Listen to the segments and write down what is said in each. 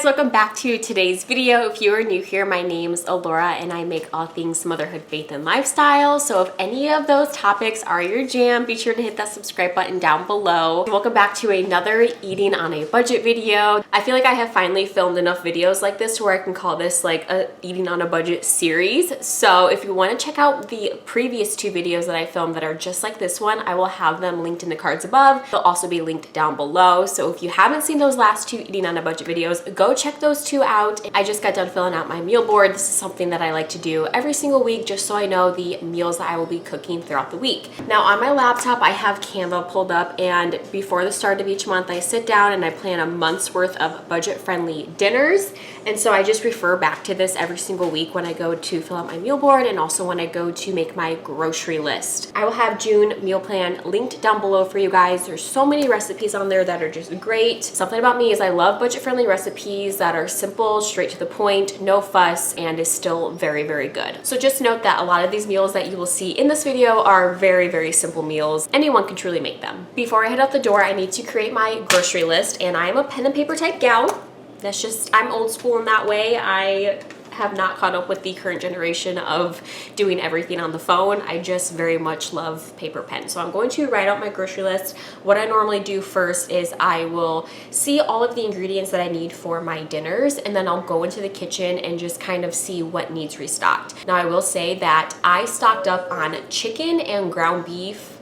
welcome back to today's video. If you are new here, my name's Alora and I make all things motherhood, faith, and lifestyle. So if any of those topics are your jam, be sure to hit that subscribe button down below. Welcome back to another eating on a budget video. I feel like I have finally filmed enough videos like this where I can call this like a eating on a budget series. So if you want to check out the previous two videos that I filmed that are just like this one, I will have them linked in the cards above. They'll also be linked down below. So if you haven't seen those last two eating on a budget videos, go check those two out. I just got done filling out my meal board. This is something that I like to do every single week just so I know the meals that I will be cooking throughout the week. Now on my laptop, I have Canva pulled up, and before the start of each month, I sit down and I plan a month's worth of budget-friendly dinners. And so I just refer back to this every single week when I go to fill out my meal board and also when I go to make my grocery list. I will have June meal plan linked down below for you guys. There's so many recipes on there that are just great. Something about me is I love budget-friendly recipes that are simple, straight to the point, no fuss, and is still very, very good. So just note that a lot of these meals that you will see in this video are very, very simple meals. Anyone can truly make them. Before I head out the door, I need to create my grocery list, and I am a pen and paper type gal. That's just, I'm old school in that way. I have not caught up with the current generation of doing everything on the phone. I just very much love paper pen. So I'm going to write out my grocery list. What I normally do first is I will see all of the ingredients that I need for my dinners, and then I'll go into the kitchen and just kind of see what needs restocked. Now I will say that I stocked up on chicken and ground beef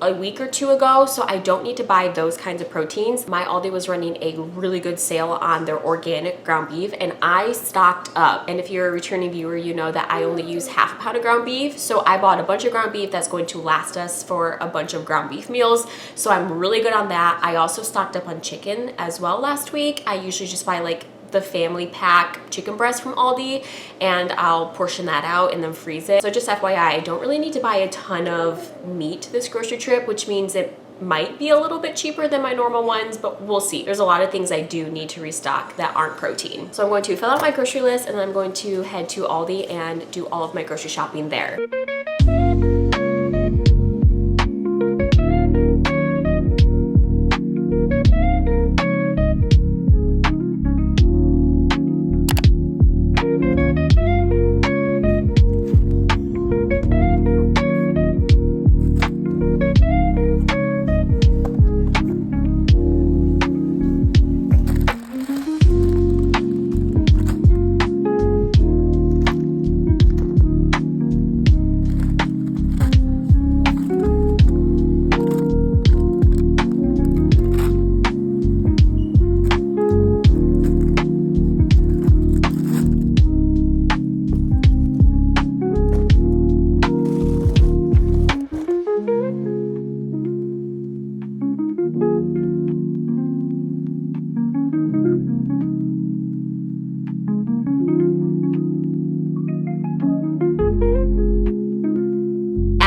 a week or two ago, so I don't need to buy those kinds of proteins. My Aldi was running a really good sale on their organic ground beef, and I stocked up. And if you're a returning viewer, you know that I only use half a pound of ground beef, so I bought a bunch of ground beef that's going to last us for a bunch of ground beef meals, so I'm really good on that. I also stocked up on chicken as well last week. I usually just buy like the family pack chicken breast from Aldi, and I'll portion that out and then freeze it. So just FYI, I don't really need to buy a ton of meat this grocery trip, which means it might be a little bit cheaper than my normal ones, but we'll see. There's a lot of things I do need to restock that aren't protein. So I'm going to fill out my grocery list, and then I'm going to head to Aldi and do all of my grocery shopping there.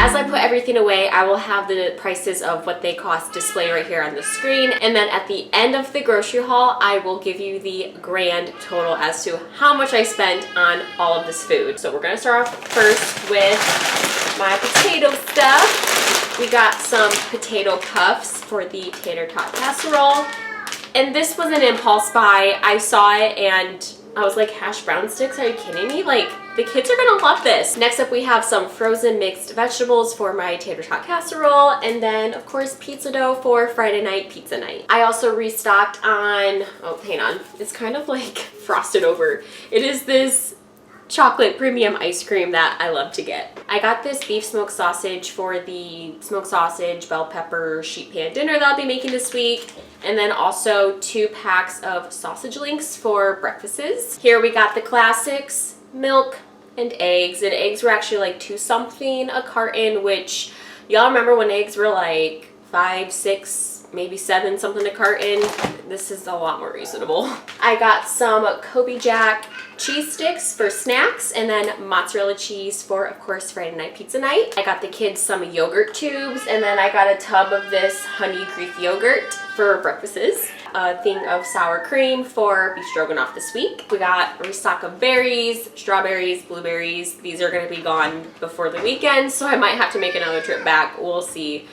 As I put everything away, I will have the prices of what they cost display right here on the screen. And then at the end of the grocery haul, I will give you the grand total as to how much I spent on all of this food. So we're gonna start off first with my potato stuff. We got some potato puffs for the tater tot casserole. And this was an impulse buy. I saw it and I was like, hash brown sticks? Are you kidding me? Like, the kids are gonna love this. Next up, we have some frozen mixed vegetables for my tater tot casserole, and then of course pizza dough for Friday night pizza night. I also restocked on, oh, hang on, it's kind of like frosted over. It is this chocolate premium ice cream that I love to get. I got this beef smoked sausage for the smoked sausage, bell pepper, sheet pan dinner that I'll be making this week. And then also 2 packs of sausage links for breakfasts. Here we got the classics, milk and eggs. And eggs were actually like $2 something a carton, which y'all remember when eggs were like $5, $6, maybe $7 something a carton? This is a lot more reasonable. I got some Kobe Jack cheese sticks for snacks, and then mozzarella cheese for, of course, Friday night pizza night. I got the kids some yogurt tubes, and then I got a tub of this honey Greek yogurt for breakfasts. A thing of sour cream for beef stroganoff this week. We got a restock of berries, strawberries, blueberries. These are gonna be gone before the weekend, so I might have to make another trip back. We'll see.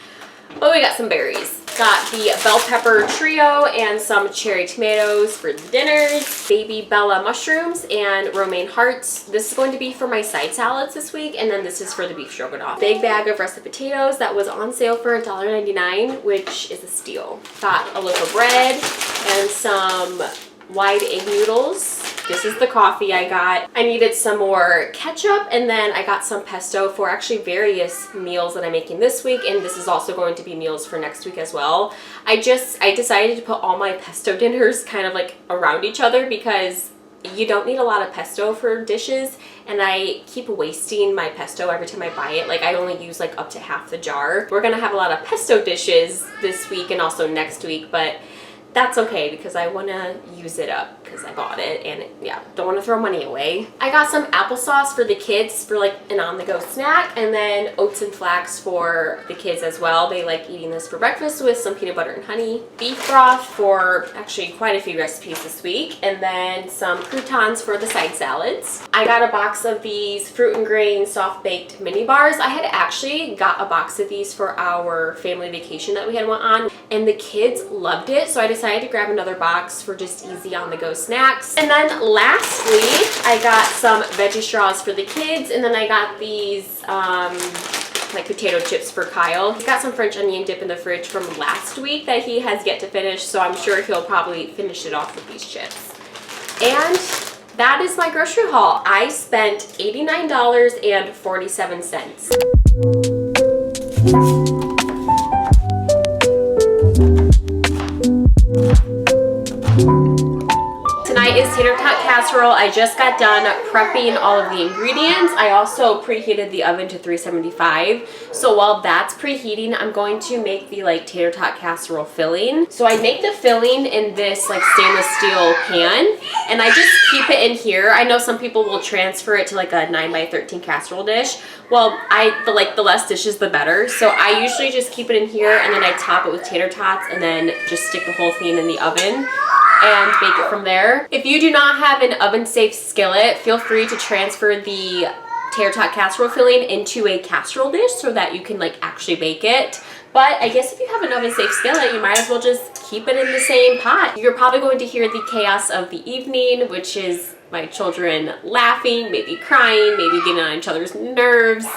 But we got some berries. Got the bell pepper trio and some cherry tomatoes for the dinners, baby Bella mushrooms and romaine hearts. This is going to be for my side salads this week, and then this is for the beef stroganoff. Big bag of russet potatoes that was on sale for $1.99, which is a steal. Got a loaf of bread and some wide egg noodles. This is the coffee I got. I needed some more ketchup, and then I got some pesto for actually various meals that I'm making this week, and this is also going to be meals for next week as well. I decided to put all my pesto dinners kind of like around each other because you don't need a lot of pesto for dishes, and I keep wasting my pesto every time I buy it. Like I only use like up to half the jar. We're gonna have a lot of pesto dishes this week and also next week, but that's okay because I want to use it up because I bought it, and yeah, don't want to throw money away. I got some applesauce for the kids for like an on-the-go snack, and then oats and flax for the kids as well. They like eating this for breakfast with some peanut butter and honey. Beef broth for actually quite a few recipes this week, and then some croutons for the side salads. I got a box of these fruit and grain soft baked mini bars. I had actually got a box of these for our family vacation that we had went on, and the kids loved it, so I decided to grab another box for just easy on-the-go snacks. And then lastly, I got some veggie straws for the kids, and then I got these like potato chips for Kyle. He got some French onion dip in the fridge from last week that he has yet to finish, so I'm sure he'll probably finish it off with these chips. And that is my grocery haul. I spent $89.47. Tonight is tater tot casserole. I just got done prepping all of the ingredients. I also preheated the oven to 375. So while that's preheating, I'm going to make the like tater tot casserole filling. So I make the filling in this like stainless steel pan, and I just keep it in here. I know some people will transfer it to like a 9x13 casserole dish. Well, the less dishes the better. So I usually just keep it in here, and then I top it with tater tots, and then just stick the whole thing in the oven and bake it from there. If you do not have an oven-safe skillet, feel free to transfer the tater tot casserole filling into a casserole dish so that you can like actually bake it. But I guess if you have an oven-safe skillet, you might as well just keep it in the same pot. You're probably going to hear the chaos of the evening, which is my children laughing, maybe crying, maybe getting on each other's nerves.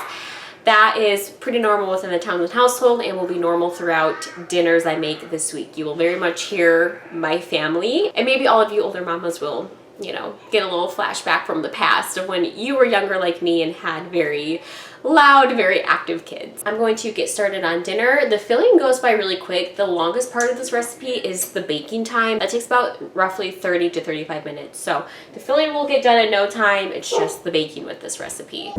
That is pretty normal within the Townsend household and will be normal throughout dinners I make this week. You will very much hear my family, and maybe all of you older mamas will, you know, get a little flashback from the past of when you were younger like me and had very loud, very active kids. I'm going to get started on dinner. The filling goes by really quick. The longest part of this recipe is the baking time. That takes about roughly 30 to 35 minutes. So the filling will get done in no time. It's just the baking with this recipe.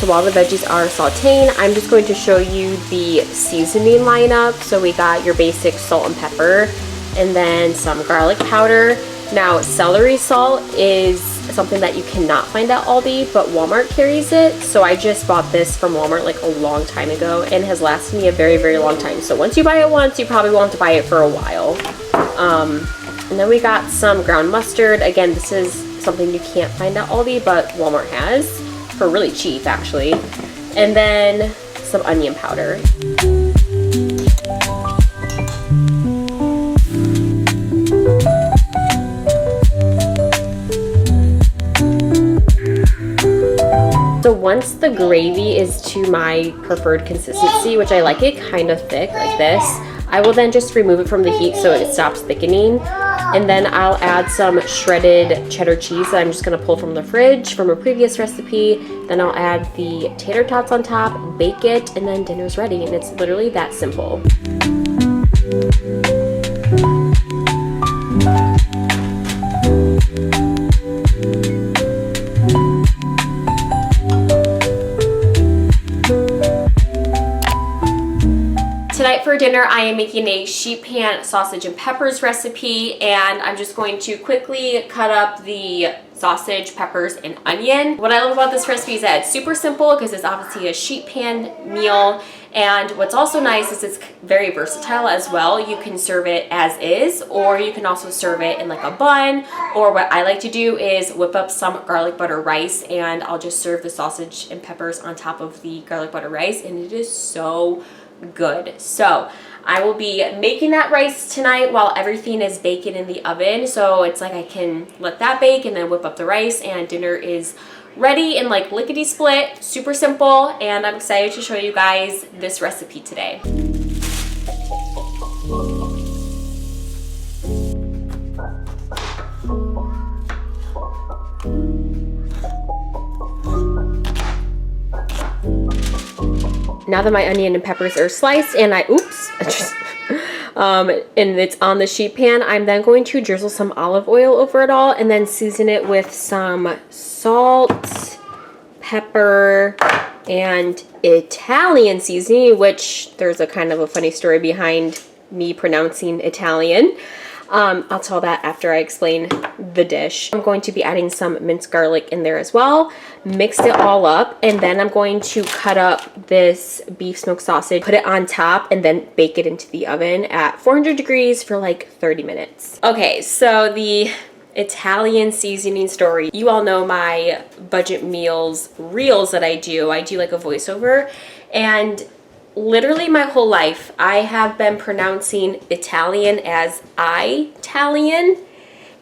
While the veggies are sauteing, I'm just going to show you the seasoning lineup. So we got your basic salt and pepper, and then some garlic powder. Now, celery salt is something that you cannot find at Aldi, but Walmart carries it. So I just bought this from Walmart like a long time ago and has lasted me a very, very long time. So once you buy it once, you probably want to buy it for a while. And then we got some ground mustard. Again, this is something you can't find at Aldi, but Walmart has for really cheap actually. And then some onion powder. So once the gravy is to my preferred consistency, which I like it kind of thick like this, I will then just remove it from the heat so it stops thickening. And then I'll add some shredded cheddar cheese that I'm just gonna pull from the fridge from a previous recipe. Then I'll add the tater tots on top, bake it, and then dinner's ready. And it's literally that simple. Tonight for dinner, I am making a sheet pan sausage and peppers recipe, and I'm just going to quickly cut up the sausage, peppers, and onion. What I love about this recipe is that it's super simple because it's obviously a sheet pan meal, And what's also nice is it's very versatile as well. You can serve it as is, or you can also serve it in like a bun, or what I like to do is whip up some garlic butter rice and I'll just serve the sausage and peppers on top of the garlic butter rice, and it is so good. So I will be making that rice tonight while everything is baking in the oven. So it's like I can let that bake and then whip up the rice, and dinner is ready and like lickety split, super simple. And I'm excited to show you guys this recipe today. Now that my onion and peppers are sliced and and it's on the sheet pan, I'm then going to drizzle some olive oil over it all and then season it with some salt, pepper, and Italian seasoning, which there's a kind of a funny story behind me pronouncing Italian. I'll tell that after I explain the dish. I'm going to be adding some minced garlic in there as well. Mix it all up, and then I'm going to cut up this beef smoked sausage, put it on top, and then bake it into the oven at 400 degrees for like 30 minutes. Okay, so the Italian seasoning story. You all know my budget meals reels that I do. I do like a voiceover, and literally my whole life, I have been pronouncing Italian as I-talian,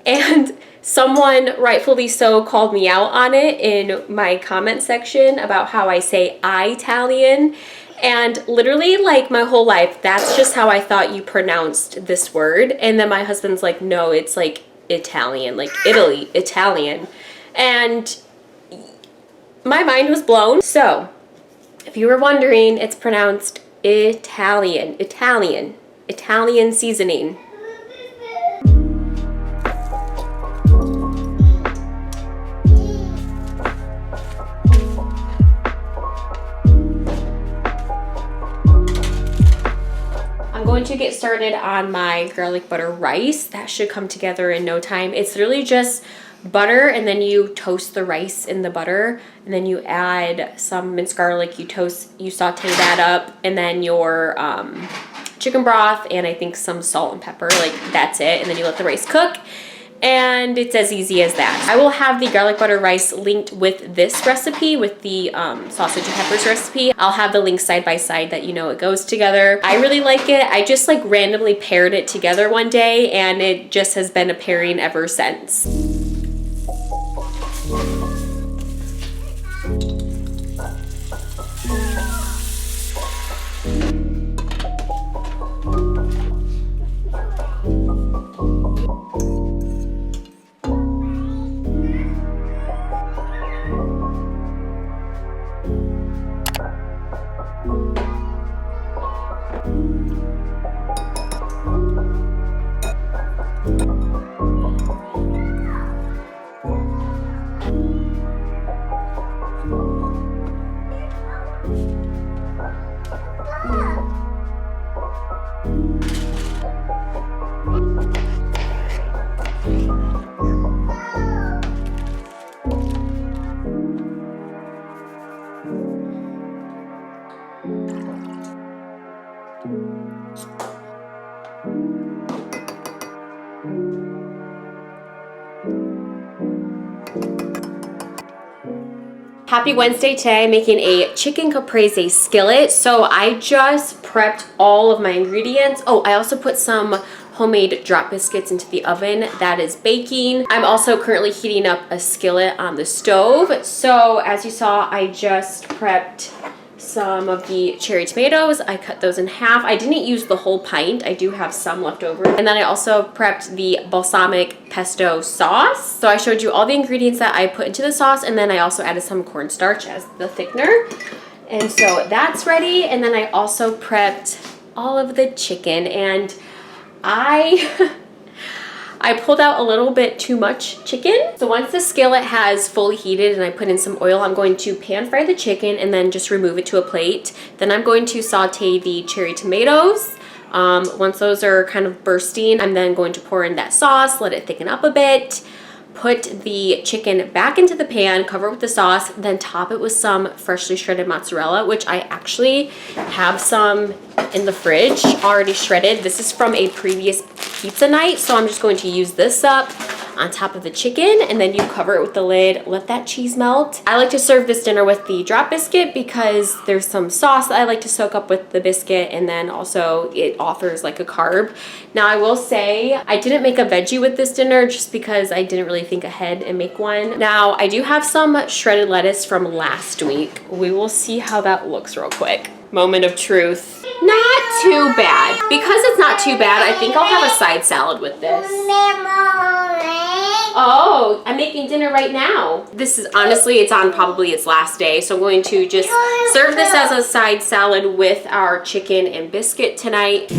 and someone rightfully so called me out on it in my comment section about how I say I-talian. And literally, like, my whole life, that's just how I thought you pronounced this word. And then my husband's like, no, it's like Italian, like Italy, Italian. And my mind was blown. So if you were wondering, it's pronounced Italian, Italian, Italian seasoning. I'm going to get started on my garlic butter rice. That should come together in no time. It's literally just butter, and then you toast the rice in the butter, and then you add some minced garlic, you saute that up, and then your chicken broth, and I think some salt and pepper, like that's it, and then you let the rice cook, and it's as easy as that. I will have the garlic butter rice linked with this recipe, with the sausage and peppers recipe. I'll have the link side by side that you know it goes together. I really like it. I just like randomly paired it together one day, and it just has been a pairing ever since. Happy Wednesday. Today I'm making a chicken caprese skillet. So I just prepped all of my ingredients. Oh, I also put some homemade drop biscuits into the oven that is baking. I'm also currently heating up a skillet on the stove. So as you saw, I just prepped some of the cherry tomatoes. I cut those in half. I didn't use the whole pint. I do have some left over. And then I also prepped the balsamic pesto sauce. So I showed you all the ingredients that I put into the sauce, and then I also added some cornstarch as the thickener. And so that's ready. And then I also prepped all of the chicken, and I pulled out a little bit too much chicken. So once the skillet has fully heated and I put in some oil, I'm going to pan fry the chicken and then just remove it to a plate. Then I'm going to saute the cherry tomatoes. Once those are kind of bursting, I'm then going to pour in that sauce, let it thicken up a bit, put the chicken back into the pan, cover it with the sauce, then top it with some freshly shredded mozzarella, which I actually have some in the fridge already shredded. This is from a previous pizza night, so I'm just going to use this up on top of the chicken, and then you cover it with the lid, let that cheese melt. I like to serve this dinner with the drop biscuit because there's some sauce that I like to soak up with the biscuit, and then also it offers like a carb. Now I will say I didn't make a veggie with this dinner just because I didn't really think ahead and make one. Now I do have some shredded lettuce from last week. We will see how that looks real quick. Moment of truth. Not too bad. Because it's not too bad, I think I'll have a side salad with this. Oh, I'm making dinner right now. This is honestly, it's on probably its last day, so I'm going to just serve this as a side salad with our chicken and biscuit tonight.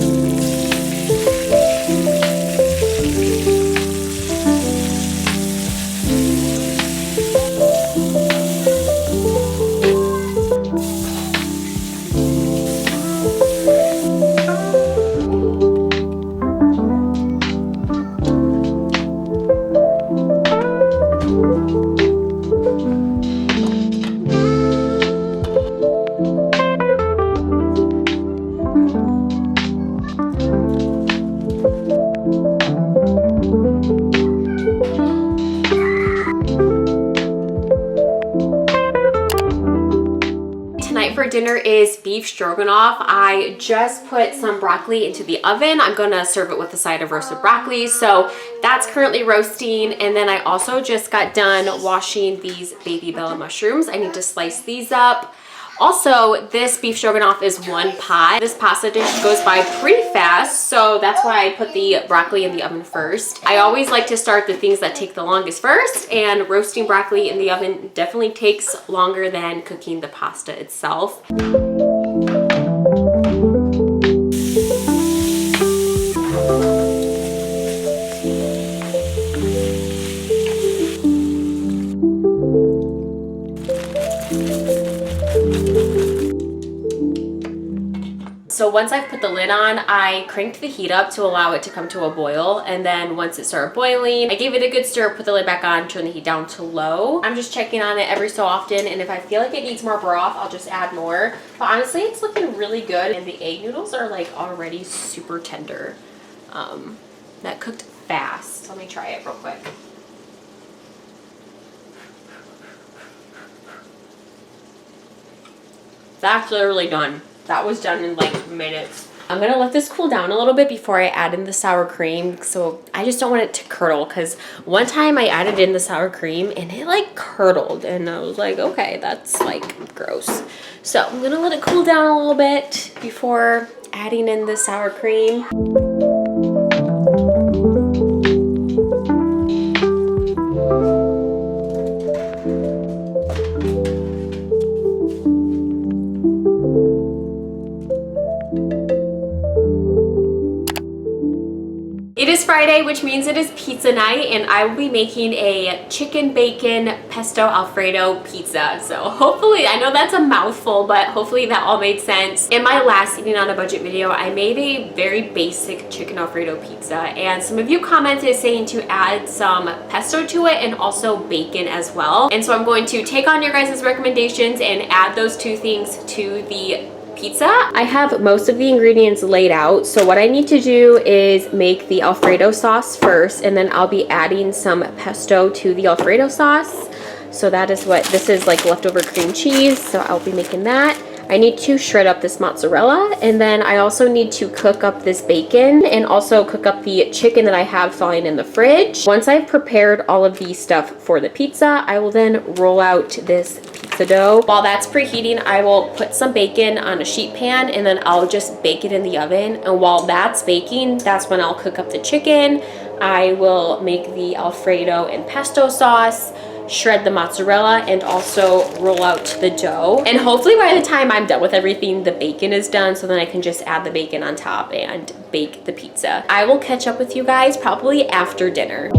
For dinner is beef stroganoff. I just put some broccoli into the oven. I'm gonna serve it with a side of roasted broccoli, so that's currently roasting. And then I also just got done washing these baby bella mushrooms. I need to slice these up. Also, this beef stroganoff is one pot. This pasta dish goes by pretty fast, so that's why I put the broccoli in the oven first. I always like to start the things that take the longest first, and roasting broccoli in the oven definitely takes longer than cooking the pasta itself. So once I've put the lid on, I cranked the heat up to allow it to come to a boil. And then once it started boiling, I gave it a good stir, put the lid back on, turn the heat down to low. I'm just checking on it every so often. And if I feel like it needs more broth, I'll just add more. But honestly, it's looking really good. And the egg noodles are like already super tender. That cooked fast. Let me try it real quick. That's literally done. That was done in like minutes. I'm gonna let this cool down a little bit before I add in the sour cream. So I just don't want it to curdle, because one time I added in the sour cream and it like curdled, and I was like, okay, that's like gross. So I'm gonna let it cool down a little bit before adding in the sour cream. It is Friday, which means it is pizza night, and I will be making a chicken bacon pesto Alfredo pizza. So hopefully, I know that's a mouthful, but hopefully that all made sense. In my last Eating on a Budget video, I made a very basic chicken Alfredo pizza, and some of you commented saying to add some pesto to it and also bacon as well. And so I'm going to take on your guys' recommendations and add those two things to the pizza. I have most of the ingredients laid out, so what I need to do is make the Alfredo sauce first, and then I'll be adding some pesto to the Alfredo sauce. So that is what this is, like leftover cream cheese, so I'll be making that. I need to shred up this mozzarella, and then I also need to cook up this bacon and also cook up the chicken that I have thawing in the fridge. Once I've prepared all of the stuff for the pizza, I will then roll out this pizza dough. While that's preheating, I will put some bacon on a sheet pan, and then I'll just bake it in the oven. And while that's baking, that's when I'll cook up the chicken. I will make the Alfredo and pesto sauce, shred the mozzarella, and also roll out the dough. And hopefully by the time I'm done with everything, the bacon is done, so then I can just add the bacon on top and bake the pizza. I will catch up with you guys probably after dinner.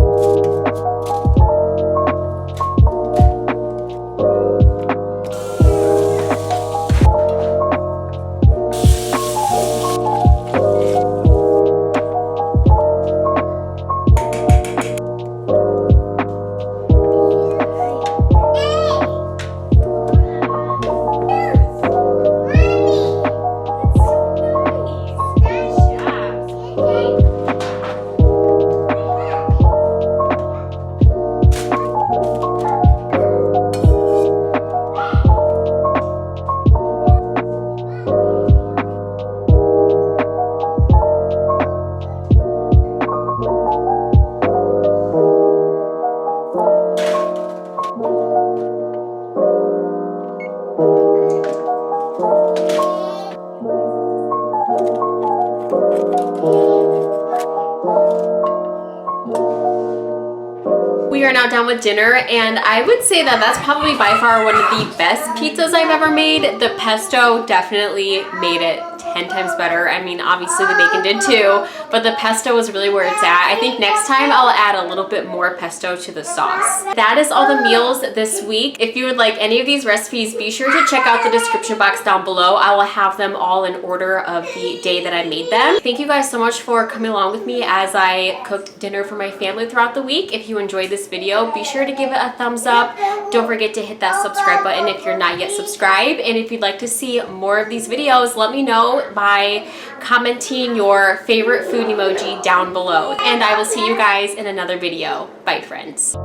We are now done with dinner, and I would say that that's probably by far one of the best pizzas I've ever made. The pesto definitely made it 10 times better. I mean, obviously the bacon did too, but the pesto is really where it's at. I think next time I'll add a little bit more pesto to the sauce. That is all the meals this week. If you would like any of these recipes, be sure to check out the description box down below. I will have them all in order of the day that I made them. Thank you guys so much for coming along with me as I cooked dinner for my family throughout the week. If you enjoyed this video, be sure to give it a thumbs up. Don't forget to hit that subscribe button if you're not yet subscribed. And if you'd like to see more of these videos, let me know by commenting your favorite food emoji down below. And I will see you guys in another video. Bye, friends.